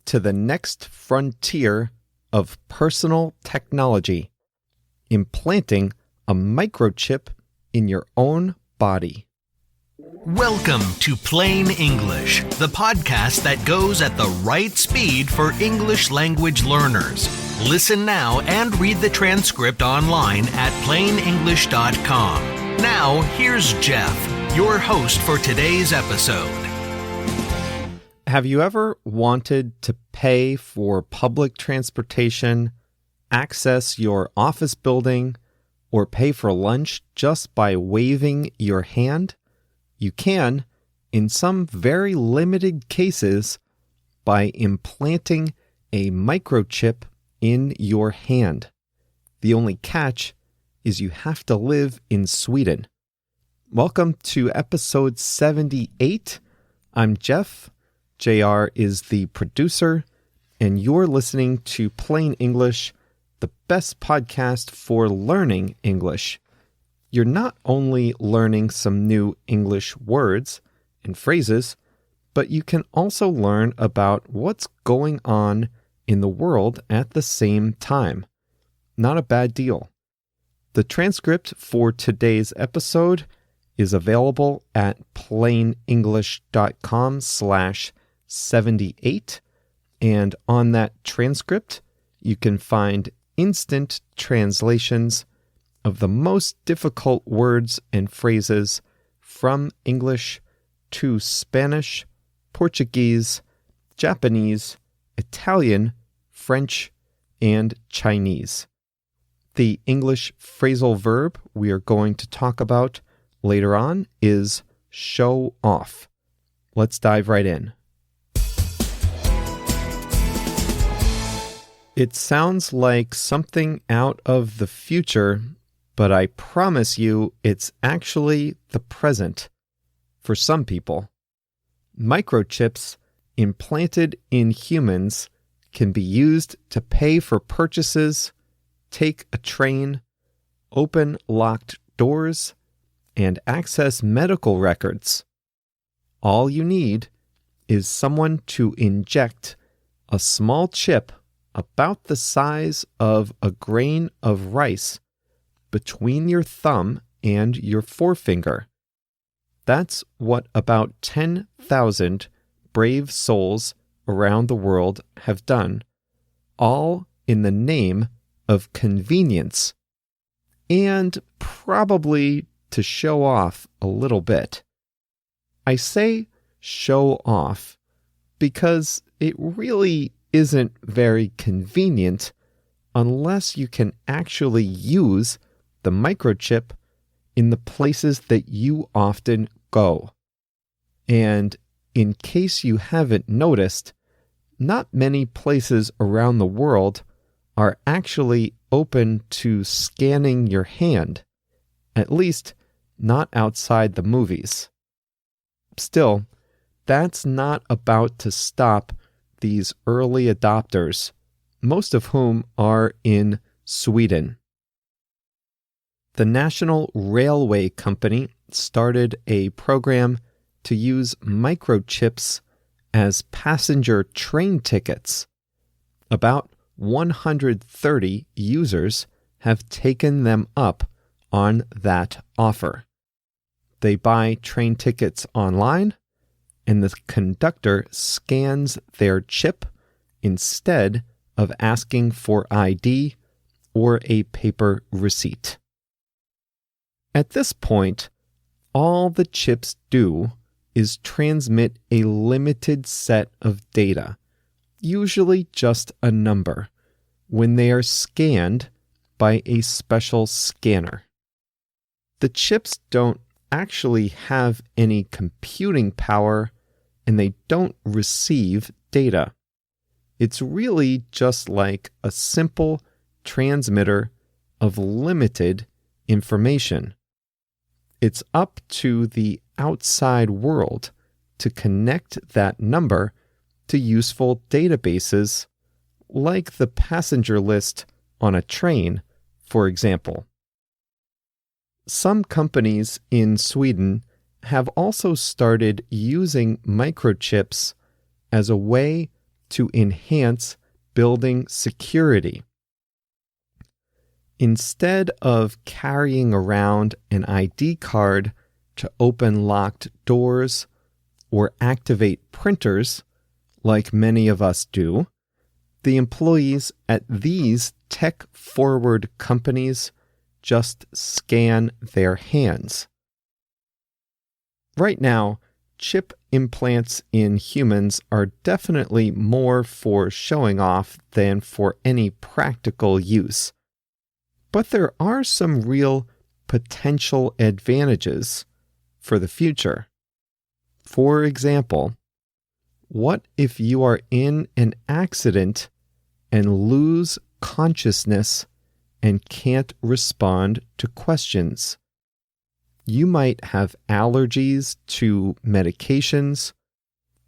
to the next frontier of personal technology, implanting a microchip in your own body. Welcome to Plain English, the podcast that goes at the right speed for English language learners. Listen now and read the transcript online at plainenglish.com. Now, here's Jeff, your host for today's episode. Have you ever wanted to pay for public transportation, access your office building, or pay for lunch just by waving your hand? You can, in some very limited cases, by implanting a microchip in your hand. The only catch is you have to live in Sweden. Welcome to episode 78. I'm Jeff. JR is the producer, and you're listening to Plain English, the best podcast for learning English. You're not only learning some new English words and phrases, but you can also learn about what's going on in the world at the same time. Not a bad deal. The transcript for today's episode is available at plainenglish.com/78, and on that transcript, you can find instant translations of the most difficult words and phrases from English to Spanish, Portuguese, Japanese, Italian, French, and Chinese. The English phrasal verb we are going to talk about later on is show off. Let's dive right in. It sounds like something out of the future, but I promise you it's actually the present for some people. Microchips implanted in humans can be used to pay for purchases, take a train, open locked doors, and access medical records. All you need is someone to inject a small chip about the size of a grain of rice between your thumb and your forefinger. That's what about 10,000 brave souls around the world have done, all in the name of convenience, and probably to show off a little bit. I say show off because it really isn't very convenient unless you can actually use the microchip in the places that you often go. And in case you haven't noticed, not many places around the world are actually open to scanning your hand, at least not outside the movies. Still, that's not about to stop these early adopters, most of whom are in Sweden. The National Railway Company started a program to use microchips as passenger train tickets. About 130 users have taken them up on that offer. They buy train tickets online, and the conductor scans their chip instead of asking for ID or a paper receipt. At this point, all the chips do is transmit a limited set of data, usually just a number, when they are scanned by a special scanner. The chips don't actually have any computing power, and they don't receive data. It's really just like a simple transmitter of limited information. It's up to the outside world to connect that number to useful databases, like the passenger list on a train, for example. Some companies in Sweden have also started using microchips as a way to enhance building security. Instead of carrying around an ID card to open locked doors or activate printers, like many of us do, the employees at these tech-forward companies just scan their hands. Right now, chip implants in humans are definitely more for showing off than for any practical use. But there are some real potential advantages for the future. For example, what if you are in an accident and lose consciousness and can't respond to questions? You might have allergies to medications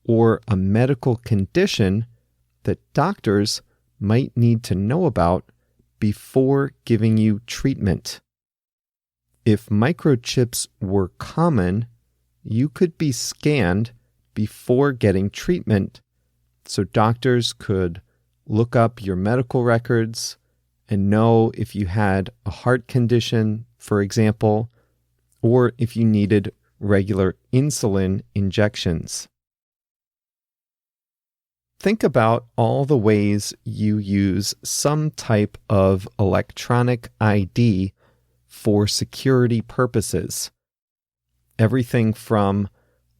or a medical condition that doctors might need to know about before giving you treatment. If microchips were common, you could be scanned before getting treatment, so doctors could look up your medical records and know if you had a heart condition, for example, or if you needed regular insulin injections. Think about all the ways you use some type of electronic ID for security purposes. Everything from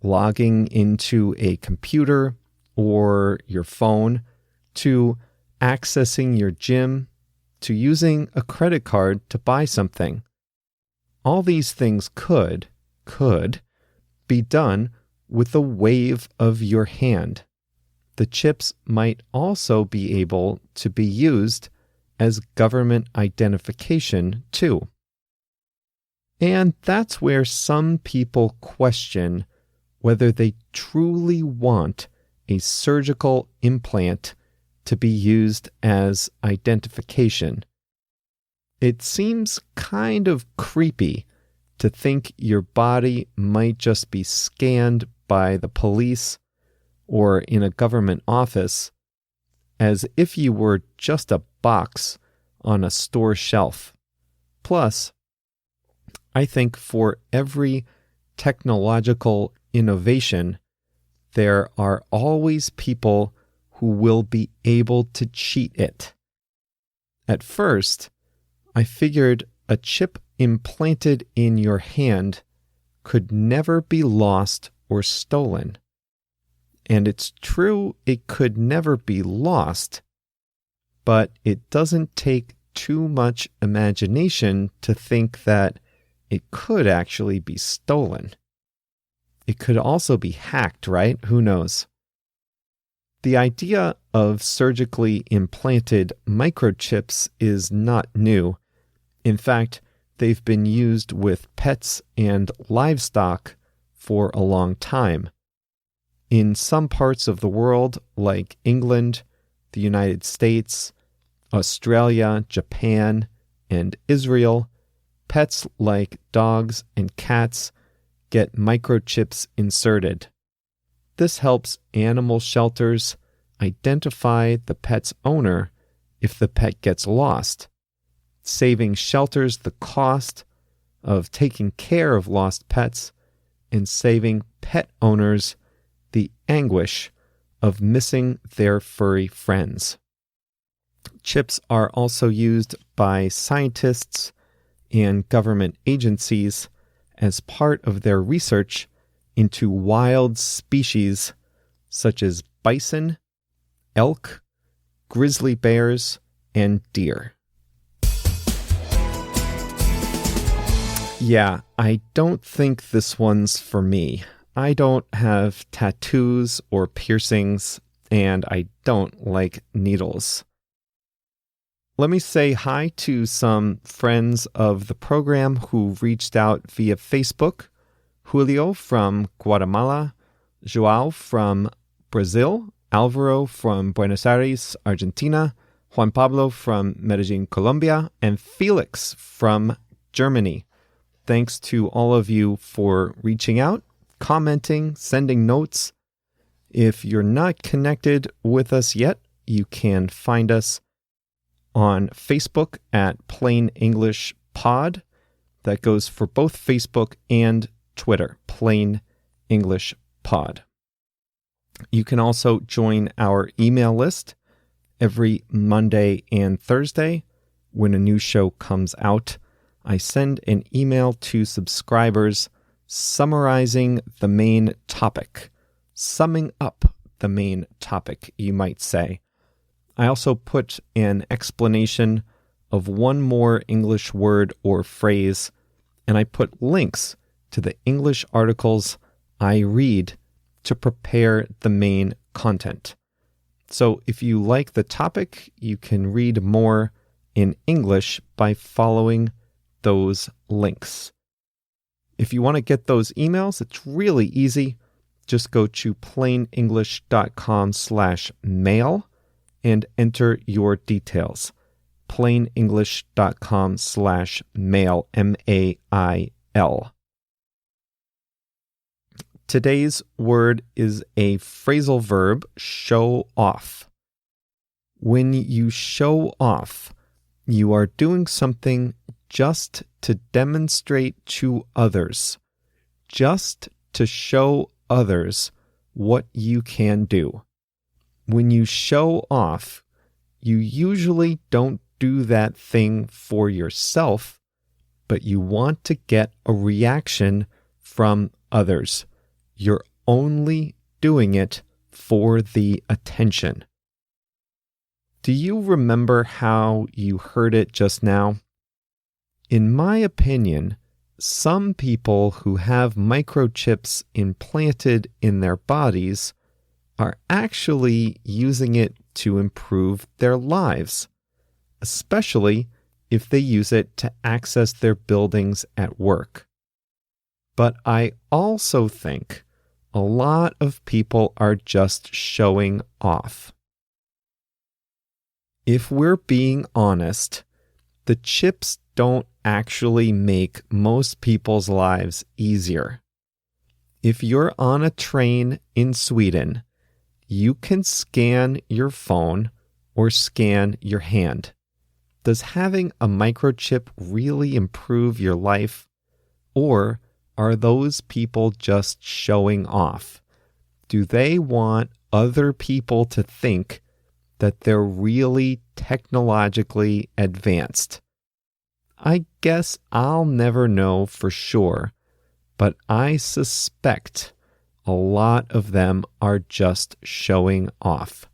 logging into a computer or your phone to accessing your gym to using a credit card to buy something. All these things could be done with a wave of your hand. The chips might also be able to be used as government identification too. And that's where some people question whether they truly want a surgical implant to be used as identification. It seems kind of creepy to think your body might just be scanned by the police or in a government office as if you were just a box on a store shelf. Plus, I think for every technological innovation, there are always people who will be able to cheat it. At first, I figured a chip implanted in your hand could never be lost or stolen. And it's true it could never be lost, but it doesn't take too much imagination to think that it could actually be stolen. It could also be hacked, right? Who knows? The idea of surgically implanted microchips is not new. In fact, they've been used with pets and livestock for a long time. In some parts of the world, like England, the United States, Australia, Japan, and Israel, pets like dogs and cats get microchips inserted. This helps animal shelters identify the pet's owner if the pet gets lost, saving shelters the cost of taking care of lost pets and saving pet owners the anguish of missing their furry friends. Chips are also used by scientists and government agencies as part of their research into wild species such as bison, elk, grizzly bears, and deer. Yeah, I don't think this one's for me. I don't have tattoos or piercings, and I don't like needles. Let me say hi to some friends of the program who reached out via Facebook. Julio from Guatemala, Joao from Brazil, Alvaro from Buenos Aires, Argentina, Juan Pablo from Medellin, Colombia, and Felix from Germany. Thanks to all of you for reaching out, commenting, sending notes. If you're not connected with us yet, you can find us on Facebook at Plain English Pod. That goes for both Facebook and Twitter, Plain English Pod. You can also join our email list every Monday and Thursday when a new show comes out. I send an email to subscribers summarizing the main topic, summing up the main topic, you might say. I also put an explanation of one more English word or phrase, and I put links to the English articles I read to prepare the main content. So if you like the topic, you can read more in English by following those links. If you want to get those emails, it's really easy. Just go to plainenglish.com/mail and enter your details. plainenglish.com/mail, M-A-I-L. Today's word is a phrasal verb, show off. When you show off, you are doing something just to demonstrate to others, just to show others what you can do. When you show off, you usually don't do that thing for yourself, but you want to get a reaction from others. You're only doing it for the attention. Do you remember how you heard it just now? In my opinion, some people who have microchips implanted in their bodies are actually using it to improve their lives, especially if they use it to access their buildings at work. But I also think a lot of people are just showing off. If we're being honest, the chips don't actually make most people's lives easier. If you're on a train in Sweden, you can scan your phone or scan your hand. Does having a microchip really improve your life? Or are those people just showing off? Do they want other people to think that they're really technologically advanced? I guess I'll never know for sure, but I suspect a lot of them are just showing off.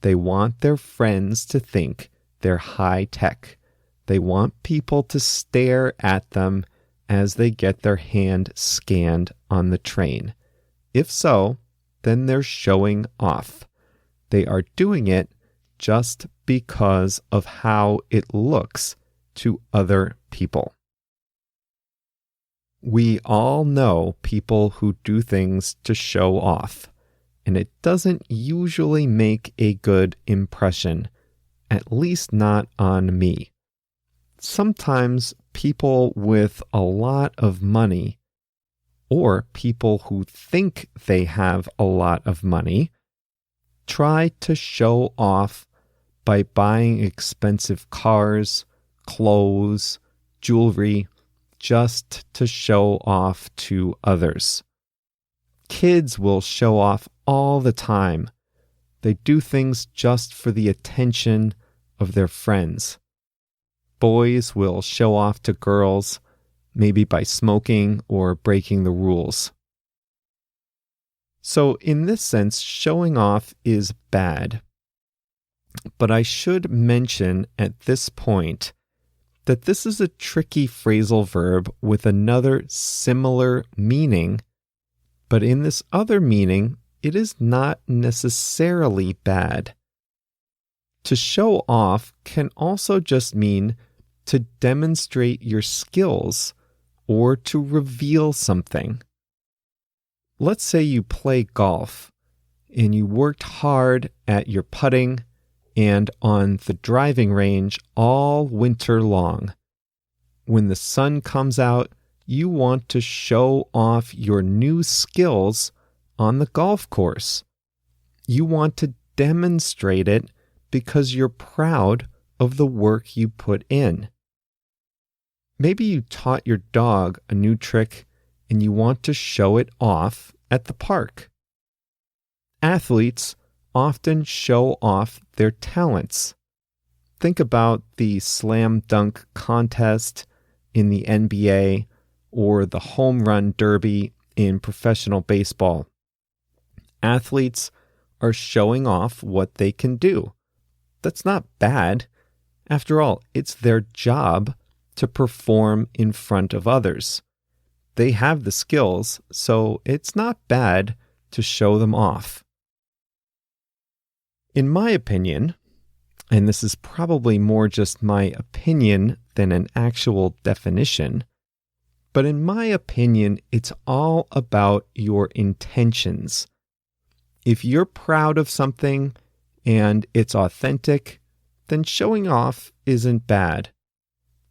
They want their friends to think they're high tech. They want people to stare at them as they get their hand scanned on the train. If so, then they're showing off. They are doing it just because of how it looks to other people. We all know people who do things to show off, and it doesn't usually make a good impression, at least not on me. Sometimes people with a lot of money, or people who think they have a lot of money, try to show off by buying expensive cars, clothes, jewelry, just to show off to others. Kids will show off all the time. They do things just for the attention of their friends. Boys will show off to girls, maybe by smoking or breaking the rules. So in this sense, showing off is bad. But I should mention at this point that this is a tricky phrasal verb with another similar meaning, but in this other meaning, it is not necessarily bad. To show off can also just mean to demonstrate your skills or to reveal something. Let's say you play golf and you worked hard at your putting and on the driving range all winter long. When the sun comes out, you want to show off your new skills on the golf course. You want to demonstrate it because you're proud of the work you put in. Maybe you taught your dog a new trick and you want to show it off at the park. Athletes often show off their talents. Think about the slam dunk contest in the NBA or the home run derby in professional baseball. Athletes are showing off what they can do. That's not bad. After all, it's their job to perform in front of others. They have the skills, so it's not bad to show them off. In my opinion, and this is probably more just my opinion than an actual definition, but in my opinion, it's all about your intentions. If you're proud of something and it's authentic, then showing off isn't bad.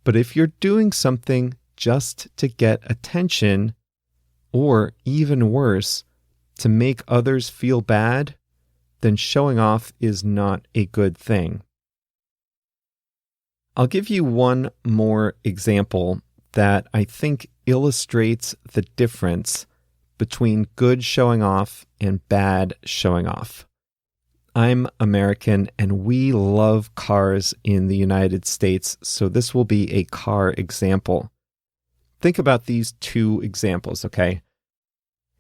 But if you're doing something just to get attention, or even worse, to make others feel bad, then showing off is not a good thing. I'll give you one more example that I think illustrates the difference between good showing off and bad showing off. I'm American and we love cars in the United States, so this will be a car example. Think about these two examples, okay?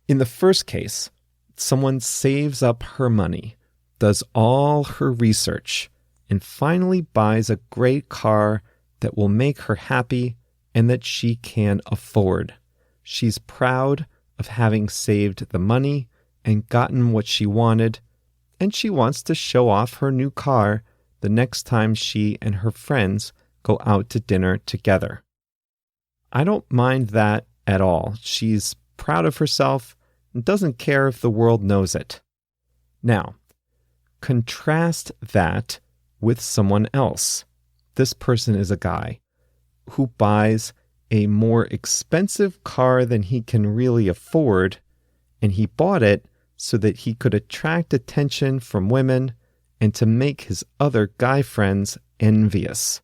In the first case, someone saves up her money, does all her research, and finally buys a great car that will make her happy and that she can afford. She's proud of having saved the money and gotten what she wanted, and she wants to show off her new car the next time she and her friends go out to dinner together. I don't mind that at all. She's proud of herself and doesn't care if the world knows it. Now, contrast that with someone else. This person is a guy who buys a more expensive car than he can really afford, and he bought it so that he could attract attention from women and to make his other guy friends envious.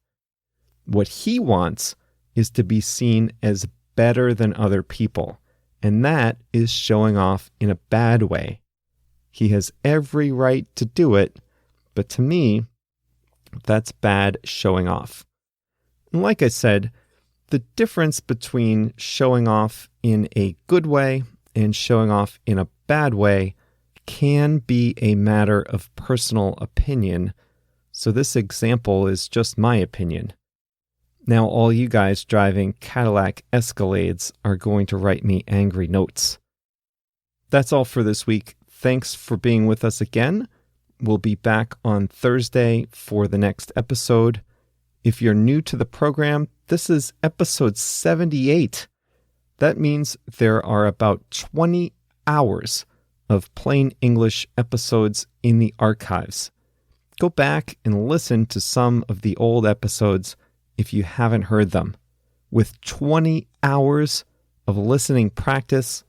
What he wants is to be seen as better than other people, and that is showing off in a bad way. He has every right to do it, but to me, that's bad showing off. And like I said, the difference between showing off in a good way and showing off in a bad way can be a matter of personal opinion, so this example is just my opinion. Now all you guys driving Cadillac Escalades are going to write me angry notes. That's all for this week. Thanks for being with us again. We'll be back on Thursday for the next episode. If you're new to the program, this is episode 78. That means there are about 20 hours of plain English episodes in the archives. Go back and listen to some of the old episodes if you haven't heard them. With 20 hours of listening practice,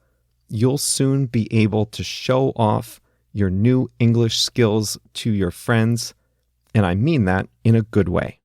you'll soon be able to show off your new English skills to your friends, and I mean that in a good way.